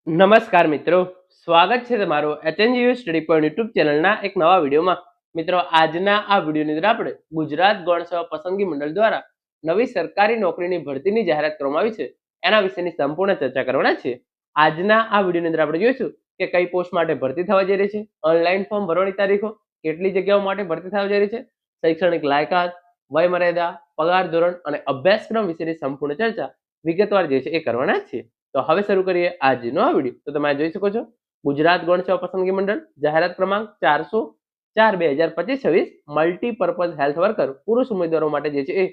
નમસ્કાર મિત્રો, સ્વાગત છે તમારું એચએનજીયુ સ્ટડી પોઈન્ટ યુટ્યુબ ચેનલના એક નવા વિડીયોમાં. મિત્રો, આજના આ વિડીયોની અંદર આપણે ગુજરાત ગૌણ સેવા પસંદગી મંડળ દ્વારા નવી સરકારી નોકરીની ભરતીની જાહેરાત કરવામાં આવી છે એના વિશેની સંપૂર્ણ ચર્ચા કરવાના છે. આજના આ વિડીયોની અંદર આપણે જોઈશું કે કઈ પોસ્ટ માટે ભરતી થવા જઈ રહી છે, ઓનલાઈન ફોર્મ ભરવાની તારીખો, કેટલી જગ્યાઓ માટે ભરતી થવા જઈ રહી છે, શૈક્ષણિક લાયકાત, વય મર્યાદા, પગાર ધોરણ અને અભ્યાસક્રમ વિશેની સંપૂર્ણ ચર્ચા વિગતવાર જે છે એ કરવાના છે. તો હવે શરૂ કરીએ આજનો આ વિડીયો. તો તમે જોઈ શકો છો, ગુજરાત ગૌણ સેવા પસંદગી મંડળ જાહેરાત ક્રમાંક 404/2025 મલ્ટીપર્પઝ હેલ્થ વર્કર પુરુષ ઉમેદવારો માટે જે છે એ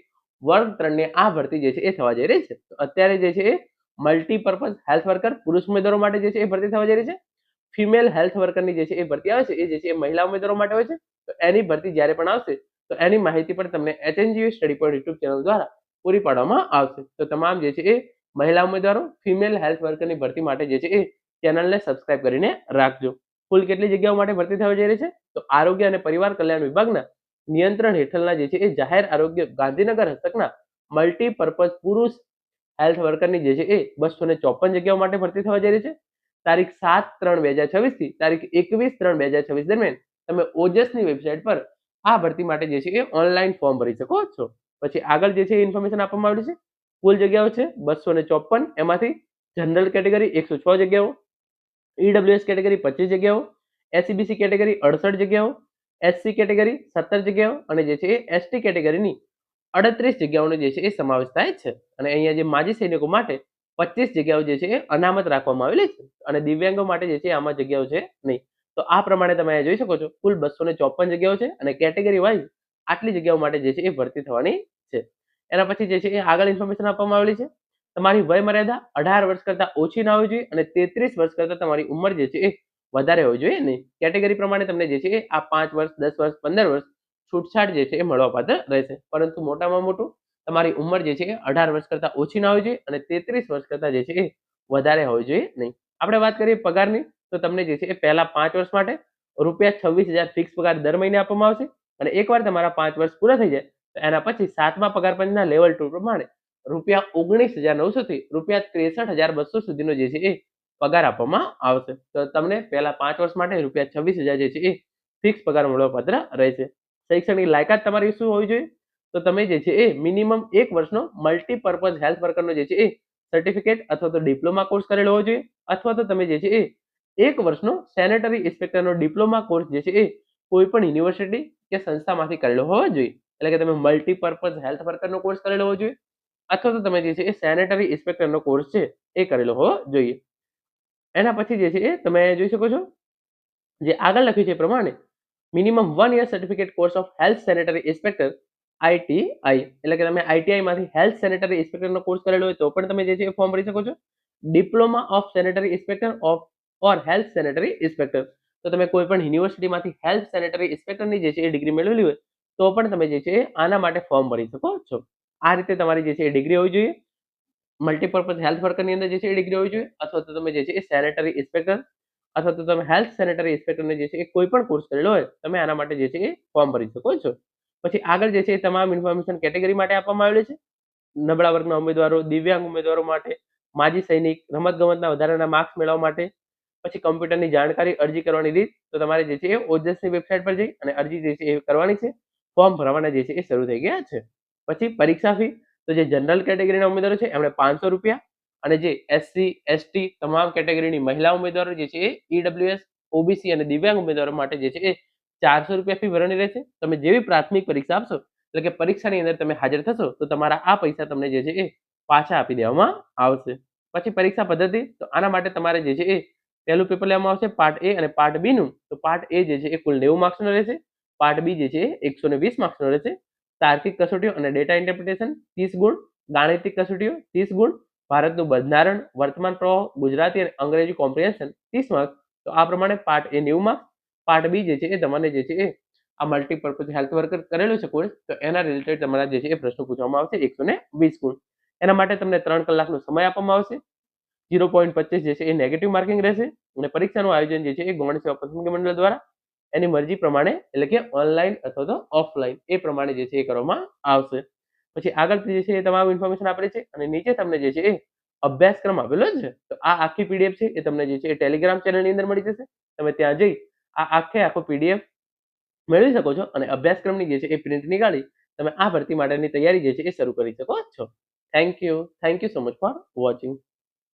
વર્ગ 3 ની આ ભરતી જે છે એ થવા જઈ રહી છે. તો અત્યારે જે છે એ મલ્ટીપર્પઝ હેલ્થ વર્કર પુરુષ ઉમેદવારો માટે જે છે એ ભરતી થવા જઈ રહી છે. ફિમેલ હેલ્થ વર્કરની જે છે એ ભરતી આવે છે એ જે છે એ મહિલા ઉમેદવારો માટે હોય છે. તો એની ભરતી જ્યારે પણ આવશે તો એની માહિતી પણ તમને HNGU study point YouTube channel દ્વારા પૂરી પાડવામાં આવશે. તો તમામ જે છે એ મહિલા ઉમેદવારો ફિમેલ હેલ્થ વર્કરની ભરતી માટે જે છે એ ચેનલને સબસ્ક્રાઇબ કરીને રાખજો. કુલ કેટલી જગ્યાઓ માટે ભરતી થવા જઈ રહી છે? તો આરોગ્ય અને પરિવાર કલ્યાણ વિભાગના નિયંત્રણ હેઠળના જે છે એ જાહેર આરોગ્ય ગાંધીનગર હસ્તકના મલ્ટીપર્પઝ પુરુષ હેલ્થ વર્કરની જે છે એ 254 જગ્યાઓ માટે ભરતી થવા જઈ રહી છે. તારીખ 7/3/2026 થી તારીખ 21/3/2026 દરમિયાન તમે ઓજસની વેબસાઇટ પર આ ભરતી માટે જે છે એ ઓનલાઈન ફોર્મ ભરી શકો છો. પછી આગળ જે છે એ ઇન્ફોર્મેશન આપવામાં આવી છે. કુલ જગ્યાઓ છે 254. એમાંથી જનરલ કેટેગરી 106 જગ્યાઓ, ઈડબ્લ્યુએસ કેટેગરી 25 જગ્યાઓ, એસસીબીસી કેટેગરી 68 જગ્યાઓ, એસસી કેટેગરી 17 જગ્યાઓ અને જે છે એ એસટી કેટેગરીની 38 જગ્યાઓનો જે છે એ સમાવેશ થાય છે. અને અહીંયા જે માજી સૈનિકો માટે 25 જગ્યાઓ જે છે એ અનામત રાખવામાં આવેલી છે અને દિવ્યાંગો માટે જે છે આમાં જગ્યાઓ છે નહીં. તો આ પ્રમાણે તમે જોઈ શકો છો, કુલ 254 જગ્યાઓ છે અને કેટેગરી વાઇઝ આટલી જગ્યાઓ માટે જે છે એ ભરતી થવાની છે. એના પછી જે છે એ આગળ ઇન્ફોર્મેશન આપવામાં આવેલી છે. તમારી વય મર્યાદા 18 વર્ષ કરતા ઓછી ના હોવી જોઈએ અને 33 વર્ષ કરતા તમારી ઉંમર જે છે એ વધારે હોવી જોઈએ નહીં. કેટેગરી પ્રમાણે તમને જે છે એ આ 5 વર્ષ, 10 વર્ષ, 15 વર્ષ છૂટછાટ જે છે એ મળવાપાત્ર રહેશે. પરંતુ મોટામાં મોટું તમારી ઉંમર જે છે એ 18 વર્ષ કરતા ઓછી ના હોવી જોઈએ અને 33 વર્ષ કરતા જે છે એ વધારે હોવી જોઈએ નહીં. આપણે વાત કરીએ પગારની, તો તમને જે છે એ પહેલા 5 વર્ષ માટે ₹26,000 ફિક્સ પગાર દર મહિને આપવામાં આવશે અને એકવાર તમારા 5 વર્ષ પૂરા થઈ જાય તો એના પછી 7મા પગાર પંચના લેવલ 2 પ્રમાણે ₹19,900 થી ₹63,200 સુધીનો જે છે એ પગાર આપવામાં આવશે. તો તમને પહેલા 5 વર્ષ માટે ₹26,000 જે છે એ ફિક્સ પગાર મળવાપાત્ર રહેશે. શૈક્ષણિક લાયકાત તમારી શું હોવી જોઈએ? તો તમે જે છે એ મિનિમમ 1 વર્ષનો મલ્ટીપર્પઝ હેલ્થ વર્કરનો જે છે એ સર્ટિફિકેટ અથવા તો ડિપ્લોમા કોર્સ કરેલો હોવો જોઈએ અથવા તો તમે જે છે એ 1 વર્ષનો સેનેટરી ઇન્સ્પેક્ટરનો ડિપ્લોમા કોર્સ જે છે એ કોઈ પણ યુનિવર્સિટી કે સંસ્થામાંથી કરેલો હોવો જોઈએ. એટલે કે તમે મલ્ટીપર્પઝ હેલ્થ વર્કરનો કોર્સ કરેલો હોવો જોઈએ અથવા તો તમે જે છે એ સેનેટરી ઇન્સ્પેક્ટરનો કોર્સ છે એ કરેલો હોવો જોઈએ. એના પછી જે છે એ તમે જોઈ શકો છો, જે આગળ લખ્યું છે એ પ્રમાણે minimum 1 year certificate course of health sanitary inspector ITI, એટલે કે તમે આઈટીઆઈ માંથી હેલ્થ સેનેટરી ઇન્સ્પેક્ટરનો કોર્સ કરેલો હોય તો પણ તમે જે છે એ ફોર્મ ભરી શકો છો. Diploma of sanitary inspector of or health sanitary inspector, તો તમે કોઈ પણ યુનિવર્સિટીમાંથી હેલ્થ સેનેટરી ઇન્સ્પેક્ટરની જે છે એ ડિગ્રી મેળવેલી હોય તો પણ તમે જે છે આના માટે ફોર્મ ભરી શકો છો. આ રીતે તમારી જે છે એ ડિગ્રી હોવી જોઈએ. મલ્ટીપર્પઝ હેલ્થ વર્કરની અંદર જે છે એ ડિગ્રી હોવી જોઈએ અથવા તો તમે જે છે એ સેનેટરી ઇન્સ્પેક્ટર અથવા તો તમે હેલ્થ સેનેટરી ઇન્સ્પેક્ટરને જે છે એ કોઈ પણ કોર્સ કરેલો હોય તમે આના માટે જે છે એ ફોર્મ ભરી શકો છો. પછી આગળ જે છે એ તમામ ઇન્ફોર્મેશન કેટેગરી માટે આપવામાં આવેલી છે. નબળા વર્ગના ઉમેદવારો, દિવ્યાંગ ઉમેદવારો માટે, માજી સૈનિક, રમતગમતના વધારાના માર્ક્સ મેળવવા માટે, પછી કમ્પ્યુટરની જાણકારી, અરજી કરવાની રીત, તો તમારે જે છે એ ઓજસની વેબસાઇટ પર જઈ અને અરજી જે છે એ કરવાની છે. ફોર્મ ભરવાના જે છે એ શરૂ થઈ ગયા છે. પછી પરીક્ષા ફી, તો જે જનરલ કેટેગરીના ઉમેદવારો છે એમણે ₹500 અને જે એસસી, એસટી તમામ કેટેગરીની મહિલા ઉમેદવારો જે છે એ ઈડબ્લ્યુએસ, ઓબીસી અને દિવ્યાંગ ઉમેદવારો માટે જે છે એ ₹400 ફી ભરવાની રહેશે. તમે જેવી પ્રાથમિક પરીક્ષા આપશો, એટલે કે પરીક્ષાની અંદર તમે હાજર થશો તો તમારા આ પૈસા તમને જે છે એ પાછા આપી દેવામાં આવશે. પછી પરીક્ષા પદ્ધતિ, તો આના માટે તમારે જે છે એ પહેલું પેપર લેવામાં આવશે પાર્ટ એ અને પાર્ટ બી નું. તો પાર્ટ એ જે છે એ કુલ 90 માર્ક્સનો રહેશે. પાર્ટ બી જે છે એ 120 માર્ક્સનો રહેશે. તાર્કિક કસોટીઓ અને ડેટા ઇન્ટરપ્રિટેશન 30 ગુણ, ગાણિતિક કસોટીઓ 30 ગુણ, ભારતનું બંધારણ, વર્તમાન પ્રવાહ, ગુજરાતી અને અંગ્રેજી કોમ્પ્રિહેન્શન 30 માર્ક્સ. તો આ પ્રમાણે પાર્ટ એ 90 માર્ક્સ, પાર્ટ બી જે છે એ તમને જે છે એ આ મલ્ટીપર્પઝ હેલ્થ વર્કર કરેલો છે કોર્સ તો એના રિલેટેડ તમારા જે છે એ પ્રશ્નો પૂછવામાં આવશે 120 ગુણ. એના માટે તમને 3 કલાકનો સમય આપવામાં આવશે. 0.25 જે છે એ નેગેટિવ માર્કિંગ રહેશે અને પરીક્ષાનું આયોજન જે છે એ ગૌણ સેવા પસંદગી મંડળ દ્વારા એની મરજી પ્રમાણે, એટલે કે ઓનલાઈન અથવા તો ઓફલાઈન એ પ્રમાણે જે છે એ કરવામાં આવશે. પછી આગળ જે છે એ તમામ ઇન્ફોર્મેશન આપેલી છે અને નીચે તમને જે છે એ અભ્યાસક્રમ આપેલો છે. તો આ આખી પીડીએફ છે એ તમને જે છે એ ટેલિગ્રામ ચેનલની અંદર મળી જશે. તમે ત્યાં જઈ આ આખો પીડીએફ મેળવી શકો છો અને અભ્યાસક્રમની જે છે એ પ્રિન્ટ નીકાળી તમે આ ભરતી માટેની તૈયારી જે છે એ શરૂ કરી શકો છો. Thank you so much for watching.